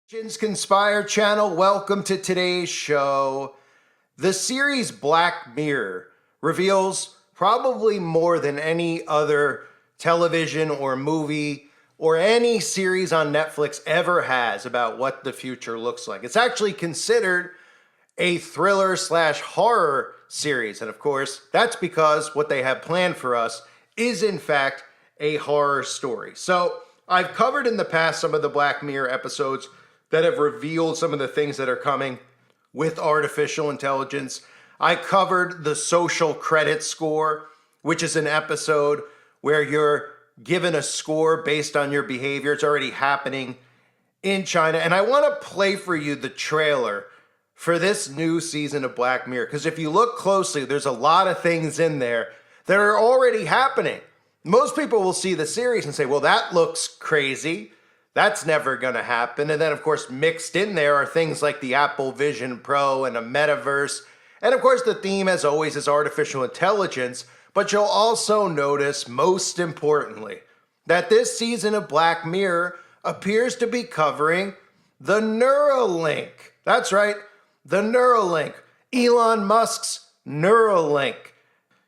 Conspire channel, welcome to today's show. The series Black Mirror reveals probably more than any other television or movie or any series on Netflix ever has about what the future looks like. It's actually considered a thriller slash horror series. And of course, that's because what they have planned for us is in fact a horror story. So I've covered in the past some of the Black Mirror episodes that have revealed some of the things that are coming with artificial intelligence. I covered the social credit score, which is an episode where you're given a score based on your behavior. It's already happening in China. And I want to play for you the trailer for this new season of Black Mirror, because if you look closely, there's a lot of things in there that are already happening. Most people will see the series and say, well, that looks crazy. That's never going to happen. And then, of course, mixed in there are things like the Apple Vision Pro and a metaverse. And of course, the theme, as always, is artificial intelligence. But you'll also notice, most importantly, that this season of Black Mirror appears to be covering the Neuralink. That's right, the Neuralink. Elon Musk's Neuralink.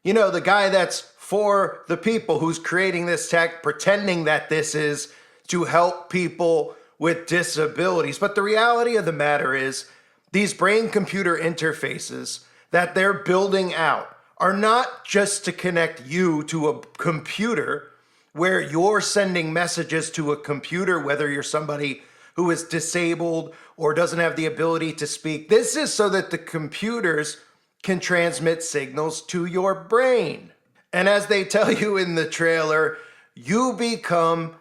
You know, the guy that's for the people, who's creating this tech, pretending that this is to help people with disabilities. But the reality of the matter is these brain-computer interfaces that they're building out are not just to connect you to a computer where you're sending messages to a computer, whether you're somebody who is disabled or doesn't have the ability to speak. This is so that the computers can transmit signals to your brain. And as they tell you in the trailer, you become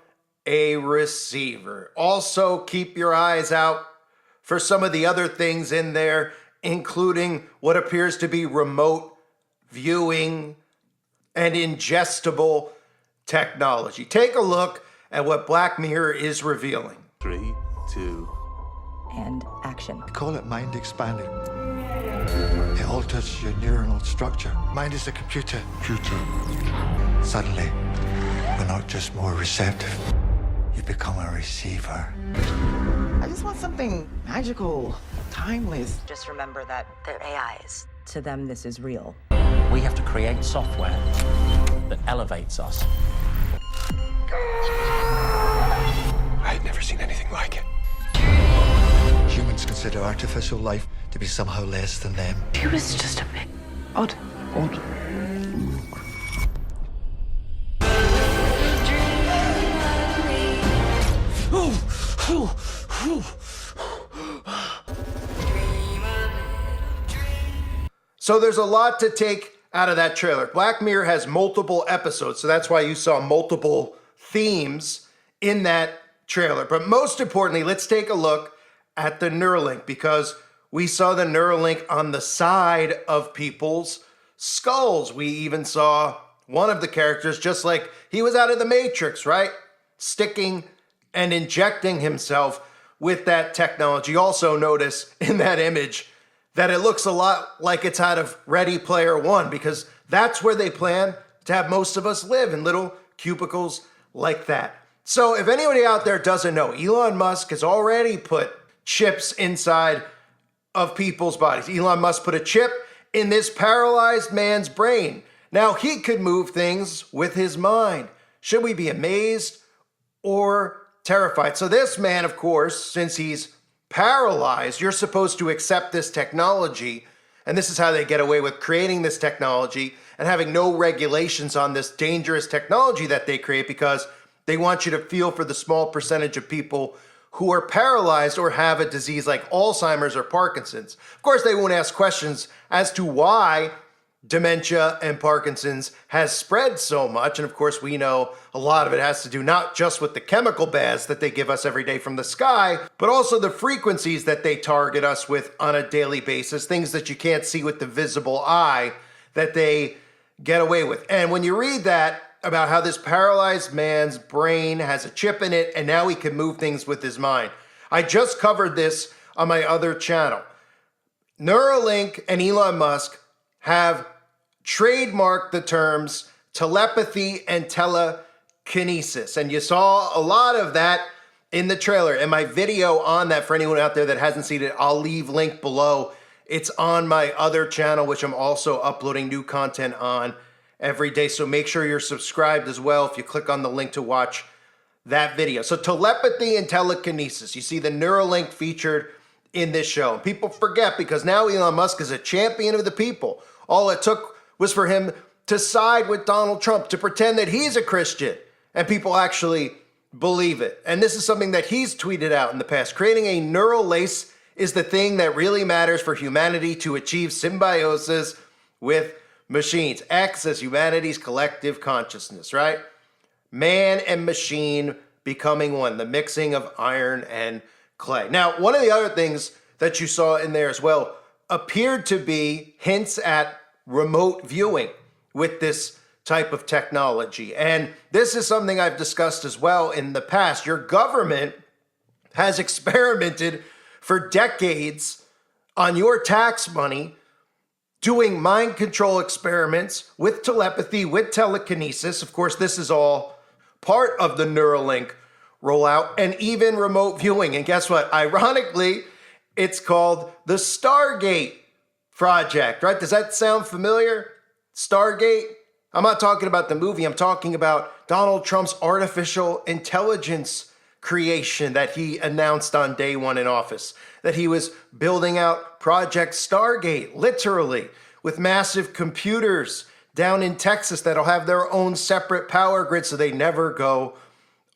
a receiver. Also, keep your eyes out for some of the other things in there, including what appears to be remote viewing and ingestible technology. Take a look at what Black Mirror is revealing. 3, 2, and action. I call it mind expanding. It alters your neuronal structure. Mind is a computer. Suddenly, we're not just more receptive. You become a receiver. I just want something magical, timeless. Just remember that they're AIs. To them, this is real. We have to create software that elevates us. I'd never seen anything like it. Humans consider artificial life to be somehow less than them. He was just a bit odd. So there's a lot to take out of that trailer. Black Mirror has multiple episodes, so that's why you saw multiple themes in that trailer. But most importantly, let's take a look at the Neuralink, because we saw the Neuralink on the side of people's skulls. We even saw one of the characters, just like he was out of the Matrix, right? Sticking and injecting himself with that technology. Also notice in that image that it looks a lot like it's out of Ready Player One, because that's where they plan to have most of us live, in little cubicles like that. So if anybody out there doesn't know, Elon Musk has already put chips inside of people's bodies. Elon Musk put a chip in this paralyzed man's brain. Now he could move things with his mind. Should we be amazed or terrified? So this man, of course, since he's paralyzed, you're supposed to accept this technology. And this is how they get away with creating this technology and having no regulations on this dangerous technology that they create, because they want you to feel for the small percentage of people who are paralyzed or have a disease like Alzheimer's or Parkinson's. Of course, they won't ask questions as to why dementia and Parkinson's has spread so much. And of course, we know a lot of it has to do not just with the chemical baths that they give us every day from the sky, but also the frequencies that they target us with on a daily basis, things that you can't see with the visible eye that they get away with. And when you read that about how this paralyzed man's brain has a chip in it and now he can move things with his mind. I just covered this on my other channel. Neuralink and Elon Musk have trademarked the terms telepathy and telekinesis. And you saw a lot of that in the trailer. And my video on that, for anyone out there that hasn't seen it, I'll leave link below. It's on my other channel, which I'm also uploading new content on every day. So make sure you're subscribed as well if you click on the link to watch that video. So telepathy and telekinesis. You see the Neuralink featured in this show. And people forget because now Elon Musk is a champion of the people. All it took was for him to side with Donald Trump, to pretend that he's a Christian, and people actually believe it. And this is something that he's tweeted out in the past. Creating a neural lace is the thing that really matters for humanity to achieve symbiosis with machines. X as humanity's collective consciousness, right? Man and machine becoming one, the mixing of iron and clay. Now, one of the other things that you saw in there as well appeared to be hints at remote viewing with this type of technology. And this is something I've discussed as well in the past. Your government has experimented for decades on your tax money doing mind control experiments with telepathy, with telekinesis. Of course, this is all part of the Neuralink rollout, and even remote viewing. And guess what? Ironically, it's called the Stargate Project, right? Does that sound familiar? Stargate? I'm not talking about the movie. I'm talking about Donald Trump's artificial intelligence creation that he announced on day one in office, that he was building out Project Stargate, literally, with massive computers down in Texas that'll have their own separate power grid so they never go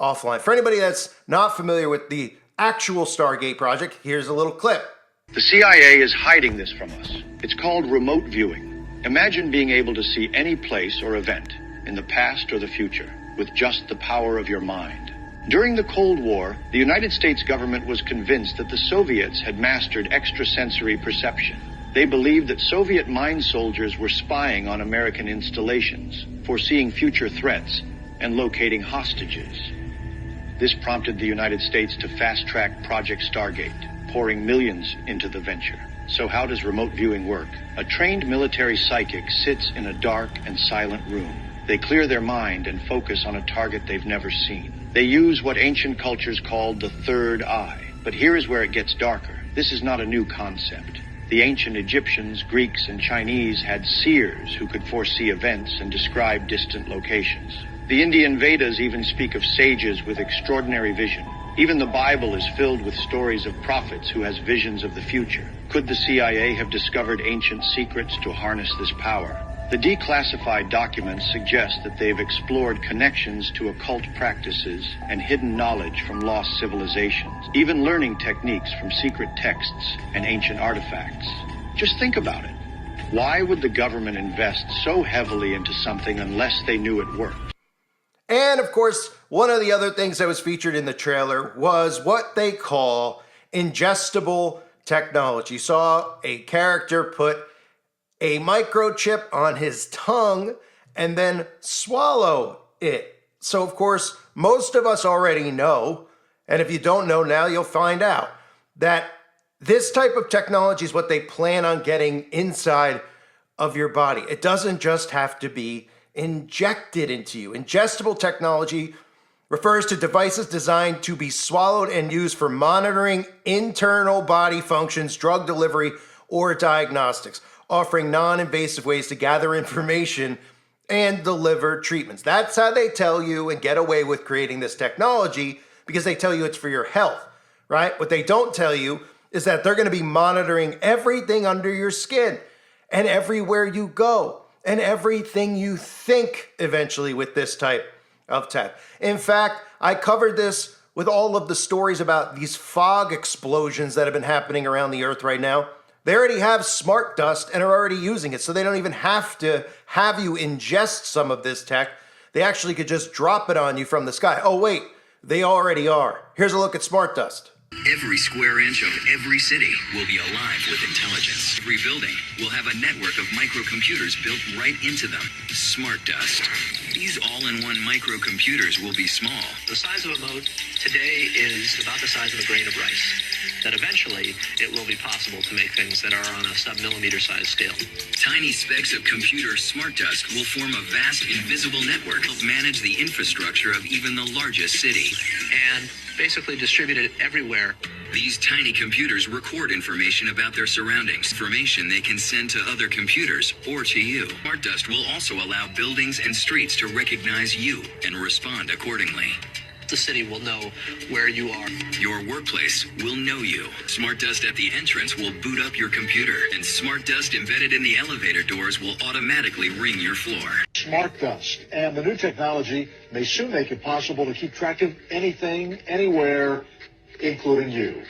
offline. For anybody that's not familiar with the actual Stargate project, here's a little clip. The CIA is hiding this from us. It's called remote viewing. Imagine being able to see any place or event in the past or the future with just the power of your mind. During the Cold War, the United States government was convinced that the Soviets had mastered extrasensory perception. They believed that Soviet mind soldiers were spying on American installations, foreseeing future threats, and locating hostages. This prompted the United States to fast-track Project Stargate, pouring millions into the venture. So how does remote viewing work? A trained military psychic sits in a dark and silent room. They clear their mind and focus on a target they've never seen. They use what ancient cultures called the third eye. But here is where it gets darker. This is not a new concept. The ancient Egyptians, Greeks, and Chinese had seers who could foresee events and describe distant locations. The Indian Vedas even speak of sages with extraordinary vision. Even the Bible is filled with stories of prophets who has visions of the future. Could the CIA have discovered ancient secrets to harness this power? The declassified documents suggest that they've explored connections to occult practices and hidden knowledge from lost civilizations, even learning techniques from secret texts and ancient artifacts. Just think about it. Why would the government invest so heavily into something unless they knew it worked? And of course, one of the other things that was featured in the trailer was what they call ingestible technology. You saw a character put a microchip on his tongue and then swallow it. So of course, most of us already know, and if you don't know now, you'll find out, that this type of technology is what they plan on getting inside of your body. It doesn't just have to be injected into you. Ingestible technology refers to devices designed to be swallowed and used for monitoring internal body functions, drug delivery, or diagnostics, offering non-invasive ways to gather information and deliver treatments. That's how they tell you and get away with creating this technology, because they tell you it's for your health, right? What they don't tell you is that they're going to be monitoring everything under your skin and everywhere you go and everything you think eventually with this type of tech. In fact, I covered this with all of the stories about these fog explosions that have been happening around the earth right now. They already have smart dust and are already using it, so they don't even have to have you ingest some of this tech. They actually could just drop it on you from the sky. Oh wait, they already are. Here's a look at smart dust. Every square inch of every city will be alive with intelligence. Every building will have a network of microcomputers built right into them. Smart dust. These all-in-one microcomputers will be small. The size of a mote today is about the size of a grain of rice. that eventually it will be possible to make things that are on a sub-millimeter size scale. Tiny specks of computer smart dust will form a vast invisible network to manage the infrastructure of even the largest city. And basically distribute it everywhere. These tiny computers record information about their surroundings, information they can send to other computers or to you. Smart dust will also allow buildings and streets to recognize you and respond accordingly. The city will know where you are. Your workplace will know you. Smart dust at the entrance will boot up your computer, and smart dust embedded in the elevator doors will automatically ring your floor. Smart dust, and the new technology may soon make it possible to keep track of anything, anywhere, including you.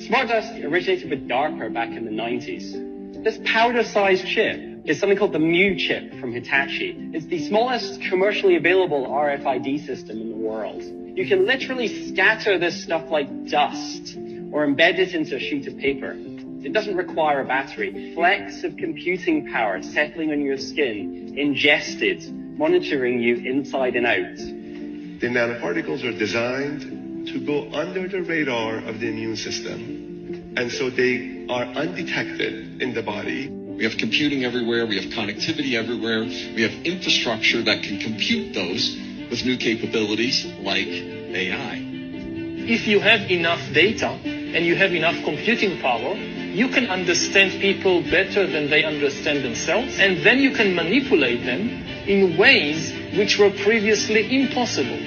Smart dust originated with DARPA back in the 90s. This powder-sized chip is something called the Mu chip from Hitachi. It's the smallest commercially available RFID system in the world. You can literally scatter this stuff like dust or embed it into a sheet of paper. It doesn't require a battery. Flecks of computing power settling on your skin, ingested, monitoring you inside and out. The nanoparticles are designed to go under the radar of the immune system, and so they are undetected in the body. We have computing everywhere, we have connectivity everywhere, we have infrastructure that can compute those with new capabilities like AI. If you have enough data and you have enough computing power, you can understand people better than they understand themselves, and then you can manipulate them in ways which were previously impossible.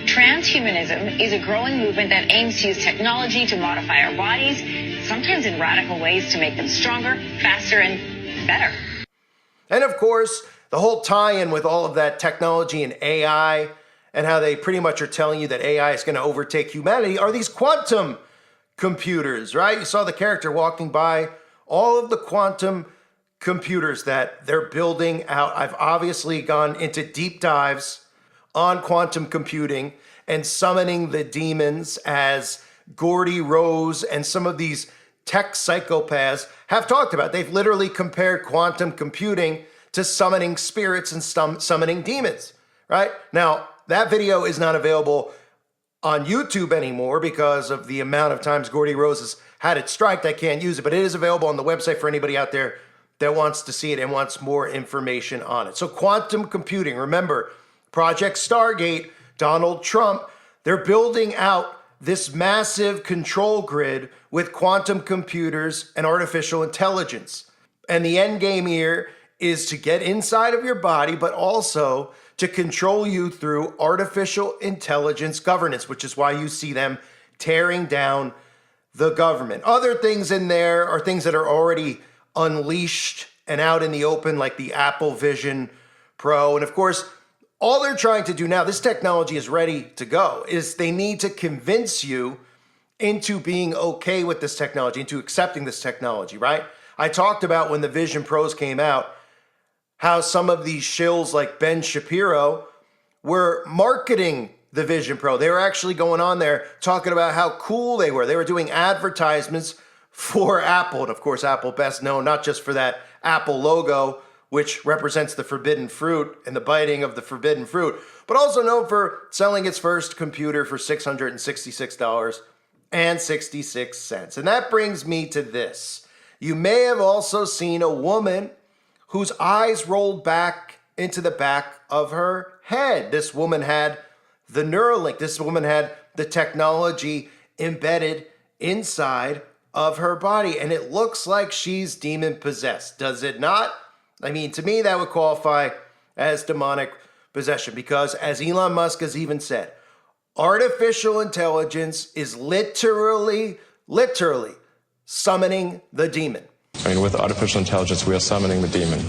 Transhumanism is a growing movement that aims to use technology to modify our bodies, sometimes in radical ways to make them stronger, faster, and better. And of course, the whole tie-in with all of that technology and AI and how they pretty much are telling you that AI is going to overtake humanity are these quantum computers, right? You saw the character walking by, all of the quantum computers that they're building out. I've obviously gone into deep dives on quantum computing and summoning the demons, as Gordy Rose and some of these tech psychopaths have talked about. They've literally compared quantum computing to summoning spirits and summoning demons, right? Now, that video is not available on YouTube anymore because of the amount of times Gordy Rose has had it striked. I can't use it, but it is available on the website for anybody out there that wants to see it and wants more information on it. So quantum computing, remember, Project Stargate, Donald Trump, they're building out this massive control grid with quantum computers and artificial intelligence. And the end game here is to get inside of your body, but also to control you through artificial intelligence governance, which is why you see them tearing down the government. Other things in there are things that are already unleashed and out in the open, like the Apple Vision Pro. And of course, all they're trying to do now, this technology is ready to go, is they need to convince you into being okay with this technology, into accepting this technology, right? I talked about when the Vision Pros came out, how some of these shills like Ben Shapiro were marketing the Vision Pro. They were actually going on there talking about how cool they were. They were doing advertisements for Apple. And of course, Apple best known not just for that Apple logo, which represents the forbidden fruit and the biting of the forbidden fruit, but also known for selling its first computer for $666.66. And that brings me to this. You may have also seen a woman whose eyes rolled back into the back of her head. This woman had the Neuralink. This woman had the technology embedded inside of her body, and it looks like she's demon possessed. Does it not? I mean, to me, that would qualify as demonic possession because, as Elon Musk has even said, artificial intelligence is literally summoning the demon. I mean, with artificial intelligence, we are summoning the demon.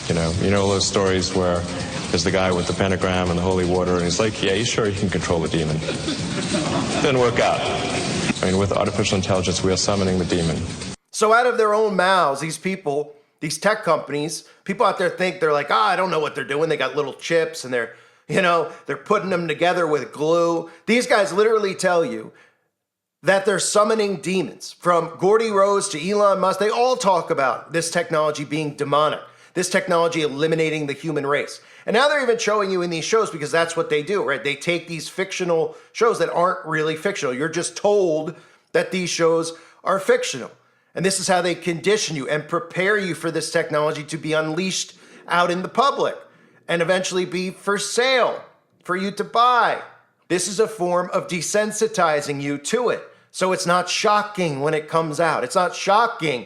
You know those stories where there's the guy with the pentagram and the holy water, and he's like, yeah, you sure you can control the demon? Didn't work out. I mean, with artificial intelligence, we are summoning the demon. So out of their own mouths, these people, these tech companies, people out there think they're like, I don't know what they're doing. They got little chips and they're putting them together with glue. These guys literally tell you that they're summoning demons. From Gordy Rose to Elon Musk, they all talk about this technology being demonic, this technology eliminating the human race. And now they're even showing you in these shows because that's what they do, right? They take these fictional shows that aren't really fictional. You're just told that these shows are fictional. And this is how they condition you and prepare you for this technology to be unleashed out in the public and eventually be for sale for you to buy. This is a form of desensitizing you to it. So it's not shocking when it comes out. It's not shocking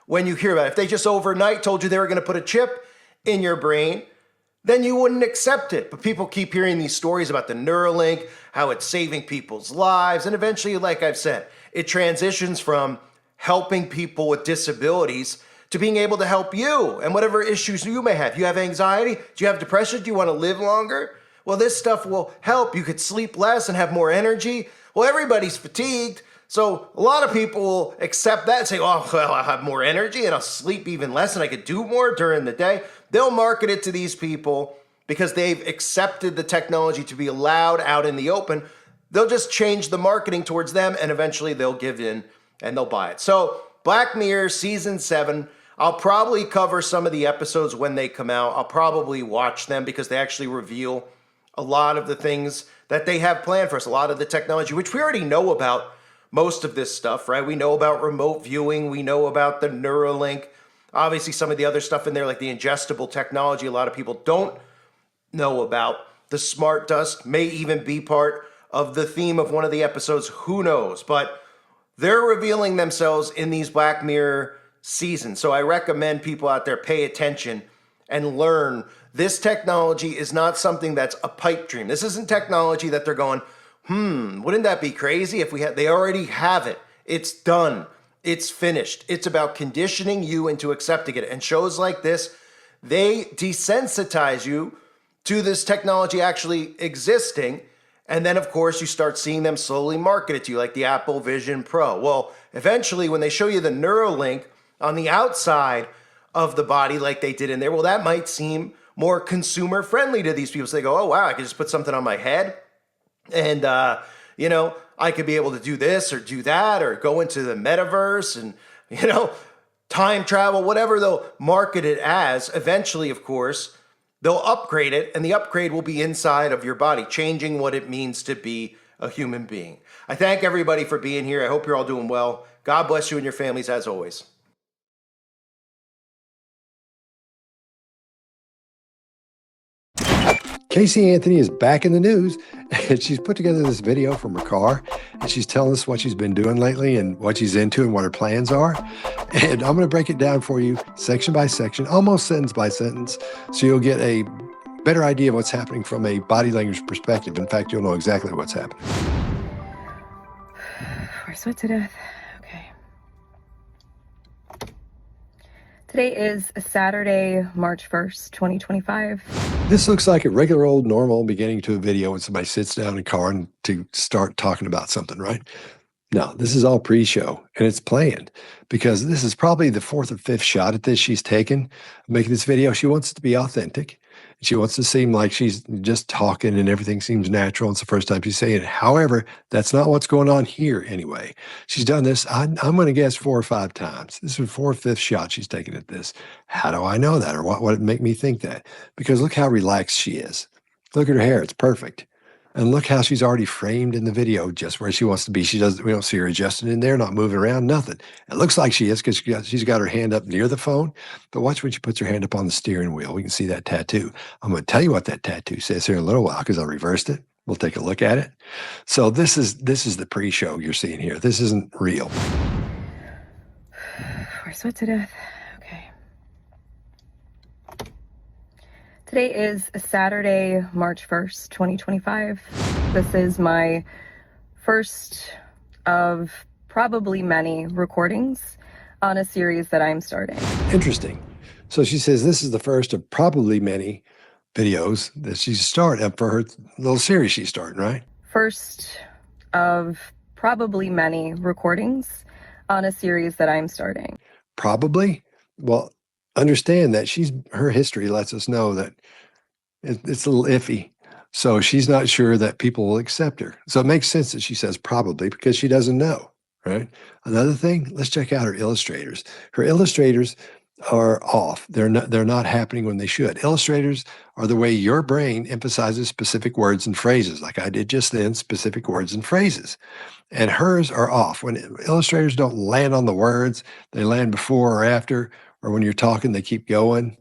when you hear about it. If they just overnight told you they were going to put a chip in your brain, then you wouldn't accept it. But people keep hearing these stories about the Neuralink, how it's saving people's lives. And eventually, like I've said, it transitions from helping people with disabilities to being able to help you and whatever issues you may have. You have anxiety? Do you have depression? Do you want to live longer? Well, this stuff will help. You could sleep less and have more energy. Well, everybody's fatigued. So a lot of people will accept that and say, oh, well, I'll have more energy and I'll sleep even less and I could do more during the day. They'll market it to these people because they've accepted the technology to be allowed out in the open. They'll just change the marketing towards them and eventually they'll give in and they'll buy it. So Black Mirror season 7, I'll probably cover some of the episodes when they come out. I'll probably watch them because they actually reveal a lot of the things that they have planned for us, a lot of the technology, which we already know about most of this stuff, right? We know about remote viewing. We know about the Neuralink. Obviously, some of the other stuff in there, like the ingestible technology, a lot of people don't know about. The smart dust may even be part of the theme of one of the episodes. Who knows? But they're revealing themselves in these Black Mirror seasons. So I recommend people out there pay attention and learn. This technology is not something that's a pipe dream. This isn't technology that they're going, wouldn't that be crazy if we had? They already have it. It's done. It's finished. It's about conditioning you into accepting it. And shows like this, they desensitize you to this technology actually existing. And then, of course, you start seeing them slowly market it to you, like the Apple Vision Pro. Well, eventually, when they show you the Neuralink on the outside of the body, like they did in there, well, that might seem more consumer friendly to these people. So they go, oh, wow, I could just put something on my head. And, I could be able to do this or do that or go into the metaverse and, time travel, whatever they'll market it as. Eventually, of course, they'll upgrade it and the upgrade will be inside of your body, changing what it means to be a human being. I thank everybody for being here. I hope you're all doing well. God bless you and your families as always. Casey Anthony is back in the news, and she's put together this video from her car, and she's telling us what she's been doing lately and what she's into and what her plans are. And I'm going to break it down for you section by section, almost sentence by sentence, so you'll get a better idea of what's happening from a body language perspective. In fact, you'll know exactly what's happening. We're sweat to death. Okay. Today is Saturday, March 1st, 2025. This looks like a regular old normal beginning to a video when somebody sits down in a car and to start talking about something, right? No, this is all pre-show and it's planned because this is probably the 4th or 5th shot at this she's taken making this video. She wants it to be authentic. She wants to seem like she's just talking and everything seems natural. It's the first time she's saying it. However, that's not what's going on here anyway. She's done this, I'm going to guess 4 or 5 times. This is the 4th or 5th shot she's taken at this. How do I know that? Or what would make me think that? Because look how relaxed she is. Look at her hair. It's perfect. And look how she's already framed in the video just where she wants to be. We don't see her adjusting in there, not moving around, nothing. It looks like she is because she's got her hand up near the phone. But watch when she puts her hand up on the steering wheel. We can see that tattoo. I'm going to tell you what that tattoo says here in a little while because I reversed it. We'll take a look at it. So this is the pre-show you're seeing here. This isn't real. We're sweat to death. Today is Saturday, March 1st, 2025. This is my first of probably many recordings on a series that I'm starting. Interesting. So she says this is the first of probably many videos that she's starting for her little series she's starting, right? First of probably many recordings on a series that I'm starting. Probably? Well, understand that her history lets us know that it's a little iffy. So she's not sure that people will accept her. So it makes sense that she says probably because she doesn't know, right? Another thing, let's check out her illustrators. Her illustrators are off. They're not happening when they should. Illustrators are the way your brain emphasizes specific words and phrases, like I did just then, specific words and phrases. And hers are off. When illustrators don't land on the words, they land before or after, or when you're talking, they keep going.